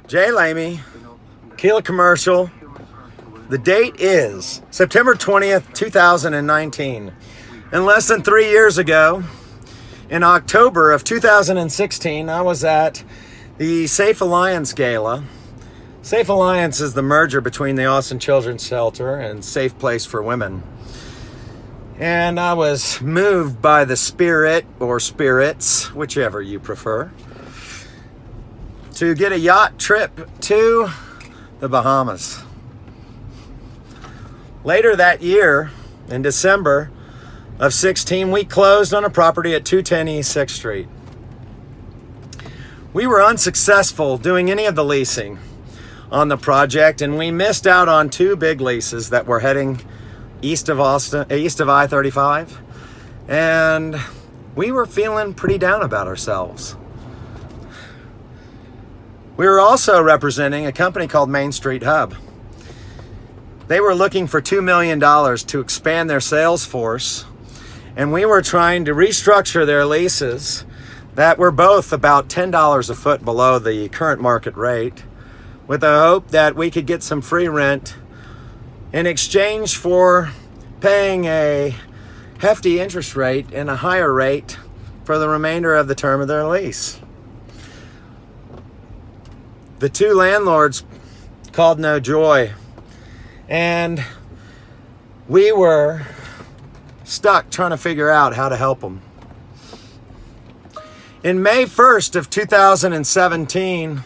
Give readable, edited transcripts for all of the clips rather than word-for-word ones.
Jay Lamy, Keela Commercial. The date is September 20th, 2019. And less than 3 years ago, in October of 2016, I was at the Safe Alliance Gala. Safe Alliance is the merger between the Austin Children's Shelter and Safe Place for Women. And I was moved by the spirit, or spirits, whichever you prefer, to get a yacht trip to the Bahamas. Later that year, in December of 16, we closed on a property at 210 East 6th Street. We were unsuccessful doing any of the leasing on the project, and we missed out on two big leases that were heading east of I-35, and we were feeling pretty down about ourselves. We were also representing a company called Main Street Hub. They were looking for $2 million to expand their sales force, and we were trying to restructure their leases that were both about $10 a foot below the current market rate, with the hope that we could get some free rent in exchange for paying a hefty interest rate and a higher rate for the remainder of the term of their lease. The two landlords called no joy, and we were stuck trying to figure out how to help them. In May 1st of 2017,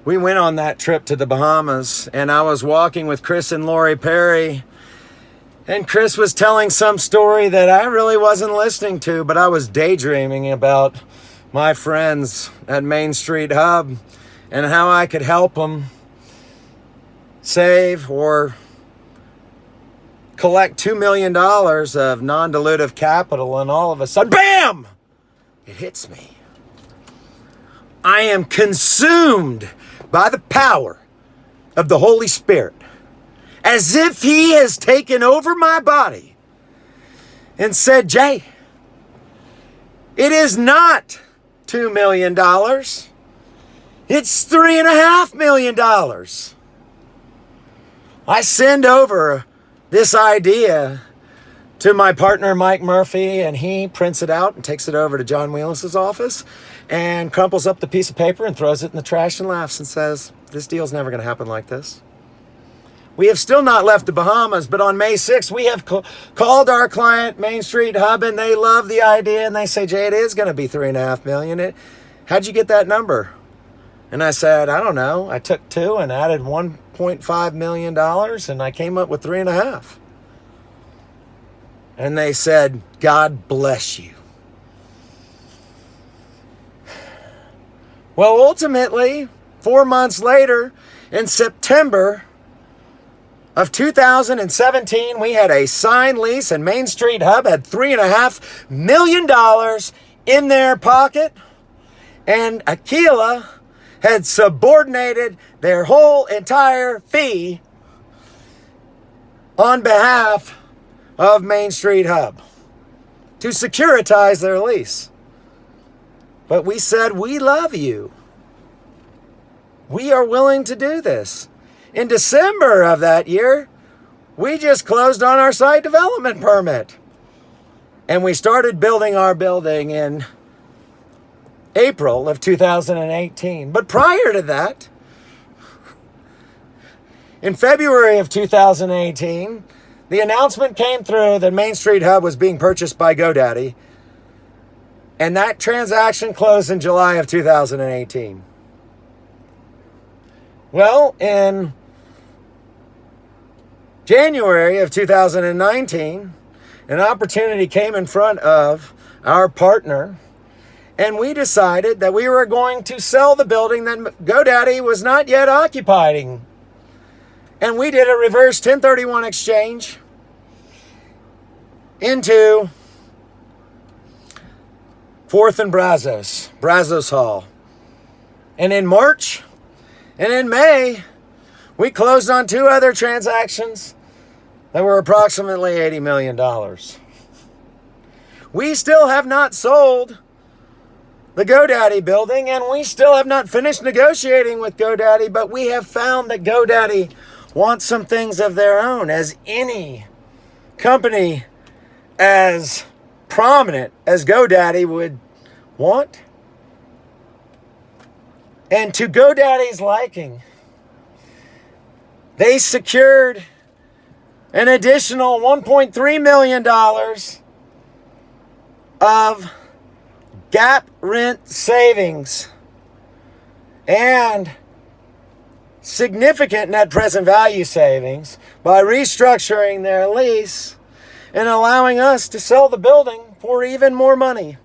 we went on that trip to the Bahamas, and I was walking with Chris and Lori Perry, and Chris was telling some story that I really wasn't listening to, but I was daydreaming about my friends at Main Street Hub and how I could help them save or collect $2 million of non-dilutive capital, and all of a sudden, BAM! It hits me. I am consumed by the power of the Holy Spirit, as if He has taken over my body and said, Jay, it is not $2 million. It's $3.5 million. I send over this idea to my partner, Mike Murphy, and he prints it out and takes it over to John Wheelis' office and crumples up the piece of paper and throws it in the trash and laughs and says, this deal's never going to happen like this. We have still not left the Bahamas, but on May 6th, we have called our client, Main Street Hub, and they love the idea, and they say, Jay, it is going to be $3.5 million. How'd you get that number? And I said, I don't know. I took two and added $1.5 million, and I came up with 3.5. And they said, God bless you. Well, ultimately, 4 months later, in September of 2017, we had a signed lease, and Main Street Hub had $3.5 million in their pocket, and Aquila had subordinated their whole entire fee on behalf of Main Street Hub to securitize their lease. But we said, we love you. We are willing to do this. In December of that year, we just closed on our site development permit. And we started building our building in April of 2018. But prior to that, in February of 2018, the announcement came through that Main Street Hub was being purchased by GoDaddy, and that transaction closed in July of 2018. Well, in January of 2019, an opportunity came in front of our partner, and we decided that we were going to sell the building that GoDaddy was not yet occupying. And we did a reverse 1031 exchange into 4th and Brazos Hall. And in March and in May, we closed on two other transactions that were approximately $80 million. We still have not sold the GoDaddy building, and we still have not finished negotiating with GoDaddy, but we have found that GoDaddy wants some things of their own, as any company as prominent as GoDaddy would want. And to GoDaddy's liking, they secured an additional $1.3 million of gap rent savings and significant net present value savings by restructuring their lease and allowing us to sell the building for even more money.